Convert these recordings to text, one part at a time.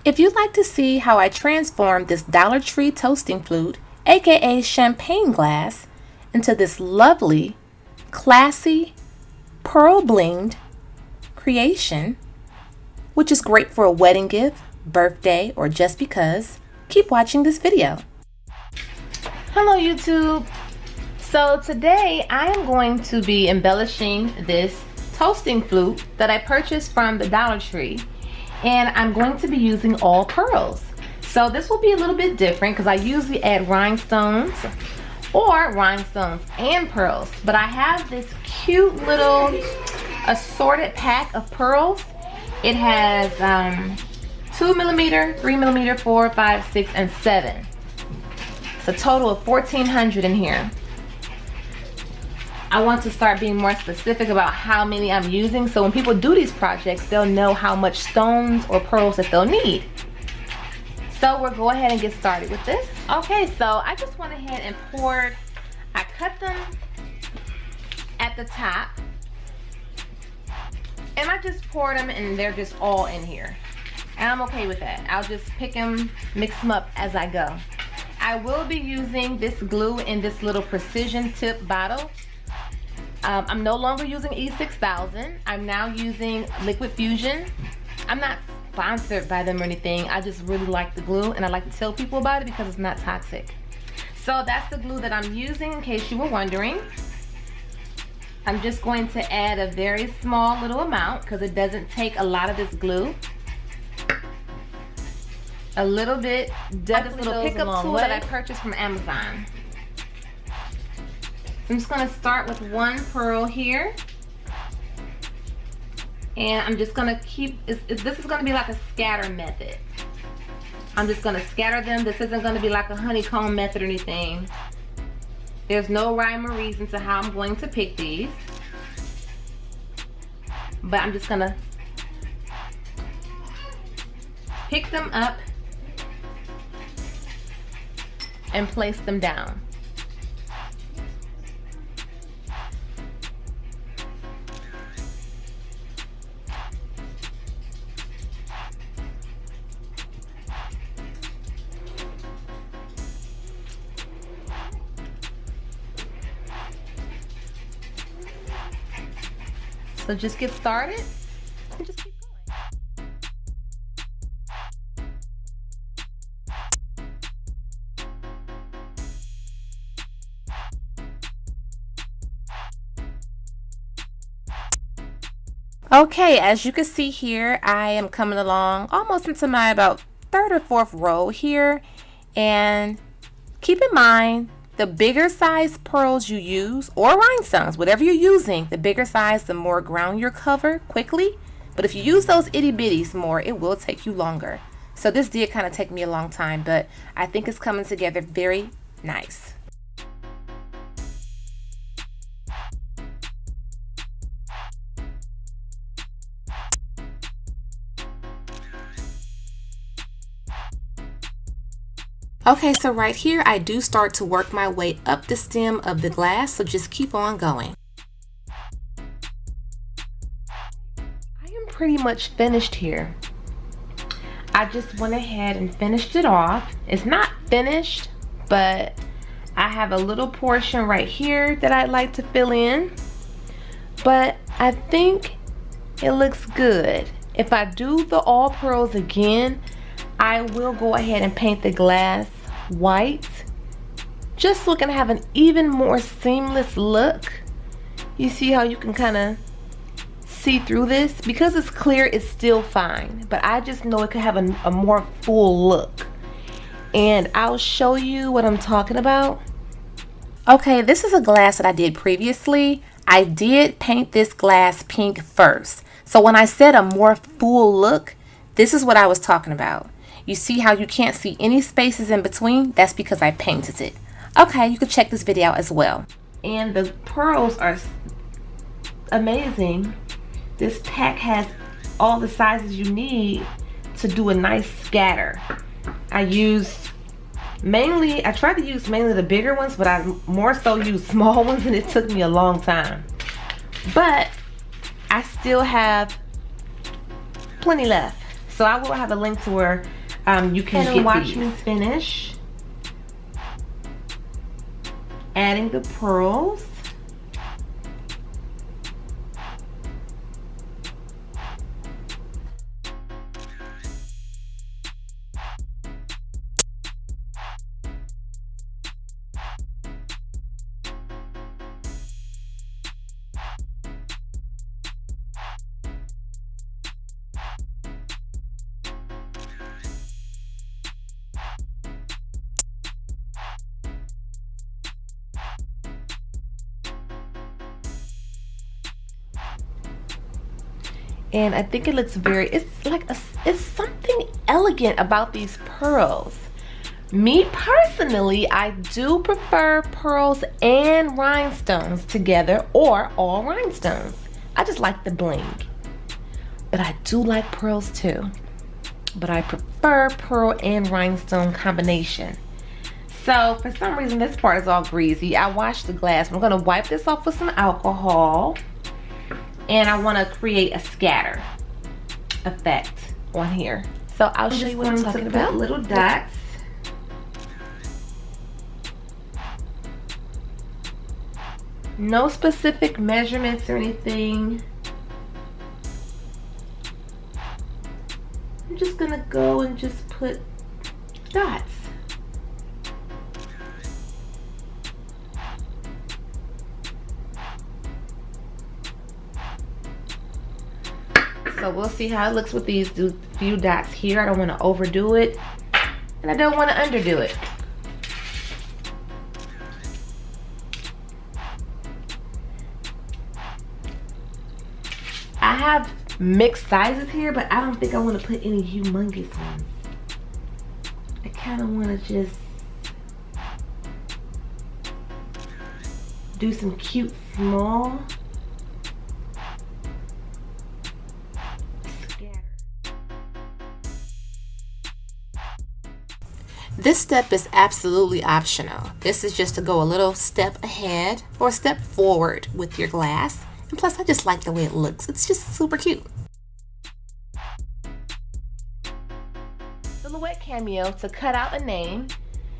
If you'd like to see how I transformed this Dollar Tree toasting flute, aka champagne glass, into this lovely, classy, pearl blinged creation, which is great for a wedding gift, birthday, or just because, keep watching this video. Hello YouTube! So today I am going to be embellishing this toasting flute that I purchased from the Dollar Tree, and I'm going to be using all pearls. So this will be a little bit different because I usually add rhinestones or rhinestones and pearls, but I have this cute little assorted pack of pearls. It has 2mm, 3mm, 4, 5, 6, and 7. It's a total of 1,400 in here. I want to start being more specific about how many I'm using, so when people do these projects, they'll know how much stones or pearls that they'll need. So we'll go ahead and get started with this. Okay, so I just went ahead and poured, I cut them at the top, and I just poured them and they're just all in here. And I'm okay with that. I'll just pick them, mix them up as I go. I will be using this glue in this little precision tip bottle. I'm no longer using E6000. I'm now using Liquid Fusion. I'm not sponsored by them or anything. I just really like the glue and I like to tell people about it because it's not toxic. So that's the glue that I'm using, in case you were wondering. I'm just going to add a very small little amount because it doesn't take a lot of this glue. A little bit, definitely this little pickup tool that I purchased from Amazon. I'm just going to start with one pearl here, and I'm just going to keep, this is going to be like a scatter method. I'm just going to scatter them. This isn't going to be like a honeycomb method or anything. There's no rhyme or reason to how I'm going to pick these, but I'm just going to pick them up and place them down. So just get started and just keep going. Okay, as you can see here, I am coming along almost into my about 3rd or 4th row here, and keep in mind, the bigger size pearls you use, or rhinestones, whatever you're using, the bigger size, the more ground you're covered quickly. But if you use those itty bitties more, it will take you longer. So this did kind of take me a long time, but I think it's coming together very nice. Okay, so right here I do start to work my way up the stem of the glass, so just keep on going. I am pretty much finished here. I just went ahead and finished it off. It's not finished, but I have a little portion right here that I'd like to fill in, but I think it looks good. If I do the all pearls again, I will go ahead and paint the glass white, just so it can have an even more seamless look. You see how you can kind of see through this? Because it's clear, it's still fine, but I just know it could have a more full look, and I'll show you what I'm talking about. Okay, this is a glass that I did previously. I did paint this glass pink first, so when I said a more full look, this is what I was talking about. You see how you can't see any spaces in between? That's because I painted it. Okay, you can check this video out as well. And the pearls are amazing. This pack has all the sizes you need to do a nice scatter. I tried to use mainly the bigger ones, but I more so used small ones, and it took me a long time. But I still have plenty left. So I will have a link to where you can get watch me finish adding the pearls. And I think it looks very, it's something elegant about these pearls. Me personally, I do prefer pearls and rhinestones together, or all rhinestones. I just like the bling. But I do like pearls too. But I prefer pearl and rhinestone combination. So for some reason this part is all greasy. I washed the glass. I'm gonna wipe this off with some alcohol. And I want to create a scatter effect on here. So I'll show you what I'm talking about. Little dots. No specific measurements or anything. I'm just gonna go and just put dots. So we'll see how it looks with these few dots here. I don't want to overdo it, and I don't want to underdo it. I have mixed sizes here, but I don't think I want to put any humongous ones. I kind of want to just do some cute small. This step is absolutely optional. This is just to go a little step ahead or step forward with your glass. And plus, I just like the way it looks. It's just super cute. Silhouette Cameo to cut out a name.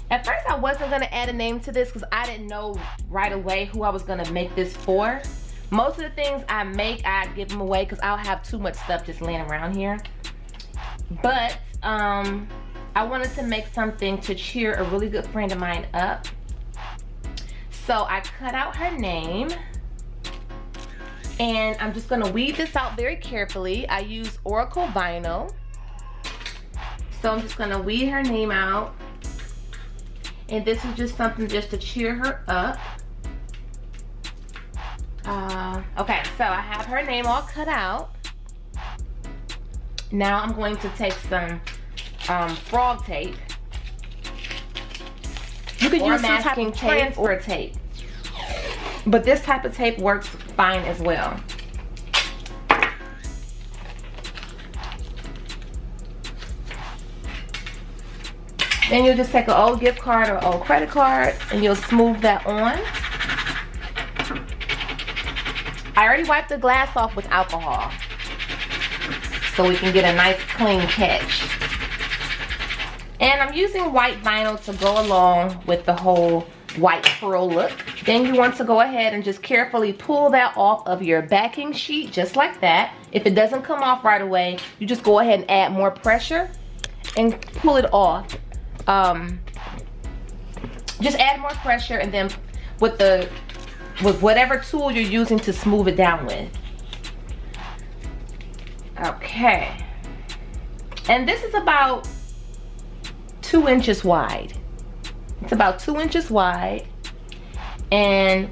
At first, I wasn't going to add a name to this because I didn't know right away who I was going to make this for. Most of the things I make, I give them away because I'll have too much stuff just laying around here. But, I wanted to make something to cheer a really good friend of mine up. So I cut out her name. And I'm just gonna weed this out very carefully. I use Oracle vinyl. So I'm just gonna weed her name out. And this is just something just to cheer her up. Okay, so I have her name all cut out. Now I'm going to take some frog tape. You could use masking tape or tape, but this type of tape works fine as well. Then you'll just take an old gift card or old credit card and you'll smooth that on. I already wiped the glass off with alcohol so we can get a nice clean catch. And I'm using white vinyl to go along with the whole white pearl look. Then you want to go ahead and just carefully pull that off of your backing sheet, just like that. If it doesn't come off right away, you just go ahead and add more pressure and pull it off. Just add more pressure, and then with whatever tool you're using to smooth it down with. Okay. And this is about 2 inches wide. It's about 2 inches wide and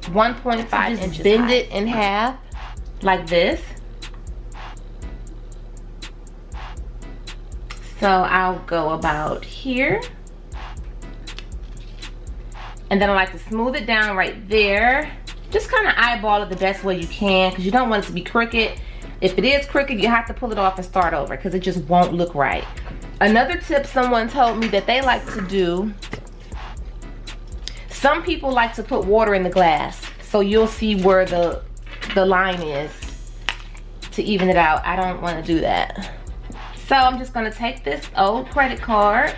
1.5 inches. Bend it in half like this. So I'll go about here. And then I like to smooth it down right there. Just kind of eyeball it the best way you can because you don't want it to be crooked. If it is crooked, you have to pull it off and start over because it just won't look right. Another tip someone told me that they like to do, some people like to put water in the glass so you'll see where the line is to even it out. I don't want to do that. So I'm just gonna take this old credit card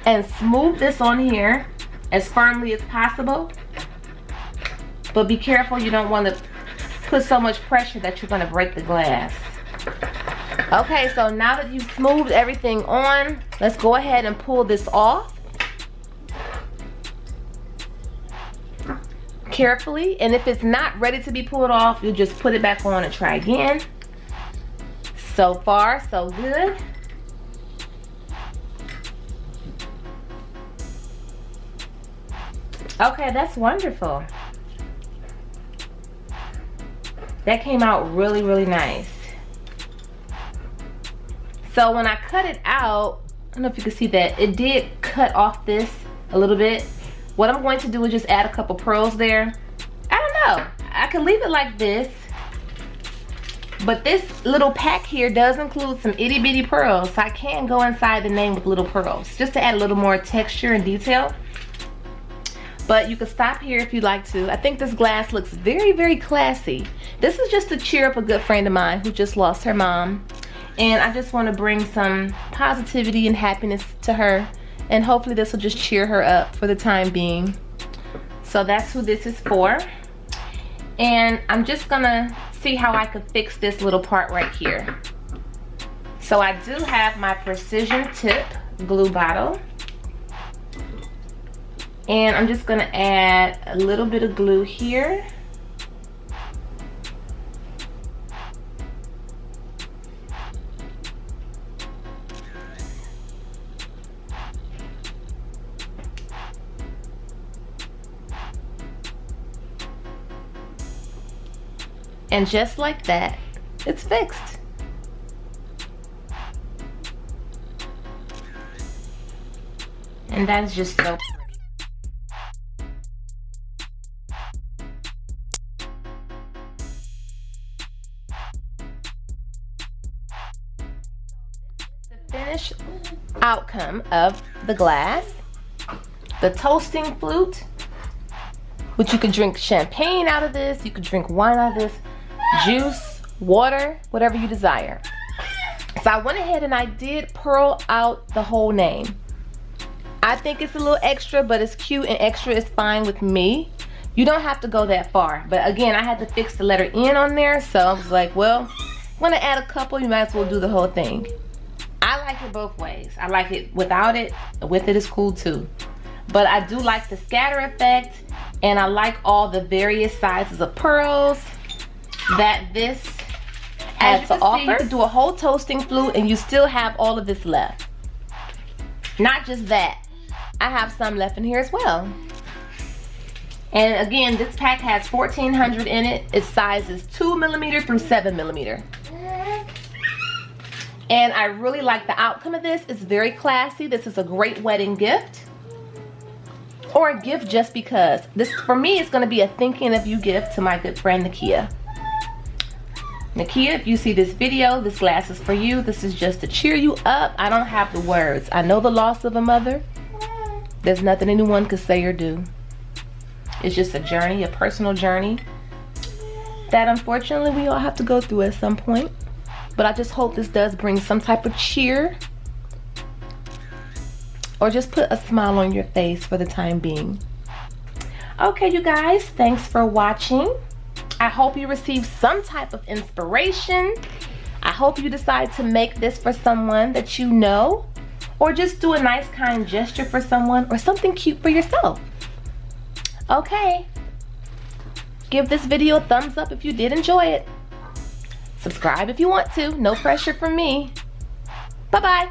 and smooth this on here as firmly as possible. But be careful, you don't want to put so much pressure that you're gonna break the glass. Okay, so now that you've smoothed everything on, let's go ahead and pull this off carefully. And if it's not ready to be pulled off, you just put it back on and try again. So far, so good. Okay, that's wonderful. That came out really, really nice. So when I cut it out, I don't know if you can see that, it did cut off this a little bit. What I'm going to do is just add a couple pearls there. I don't know, I can leave it like this, but this little pack here does include some itty bitty pearls, so I can go inside the name with little pearls, just to add a little more texture and detail. But you can stop here if you'd like to. I think this glass looks very, very classy. This is just to cheer up a good friend of mine who just lost her mom. And I just want to bring some positivity and happiness to her. And hopefully this will just cheer her up for the time being. So that's who this is for. And I'm just gonna see how I could fix this little part right here. So I do have my precision tip glue bottle. And I'm just gonna add a little bit of glue here. And just like that, it's fixed. And that's just so pretty. The finished outcome of the glass. The toasting flute, which you can drink champagne out of this, you can drink wine out of this, juice, water, whatever you desire. So I went ahead and I did pearl out the whole name. I think it's a little extra, but it's cute, and extra is fine with me. You don't have to go that far. But again, I had to fix the letter N on there, so I was like, well, I'm gonna add a couple, you might as well do the whole thing. I like it both ways. I like it without it, with it is cool too. But I do like the scatter effect, and I like all the various sizes of pearls that this has to offer. You can do a whole toasting flute and you still have all of this left. Not just that, I have some left in here as well. And again, this pack has 1400 in it. Its size is 2mm through 7mm. And I really like the outcome of this. It's very classy. This is a great wedding gift. Or a gift just because. This, for me, it's going to be a thinking of you gift to my good friend Nakia. Nakia, if you see this video, this glass is for you. This is just to cheer you up. I don't have the words. I know the loss of a mother. There's nothing anyone could say or do. It's just a journey, a personal journey that unfortunately we all have to go through at some point. But I just hope this does bring some type of cheer, or just put a smile on your face for the time being. Okay, you guys, thanks for watching. I hope you received some type of inspiration. I hope you decide to make this for someone that you know, or just do a nice kind gesture for someone, or something cute for yourself. Okay, give this video a thumbs up if you did enjoy it. Subscribe if you want to, no pressure from me. Bye-bye.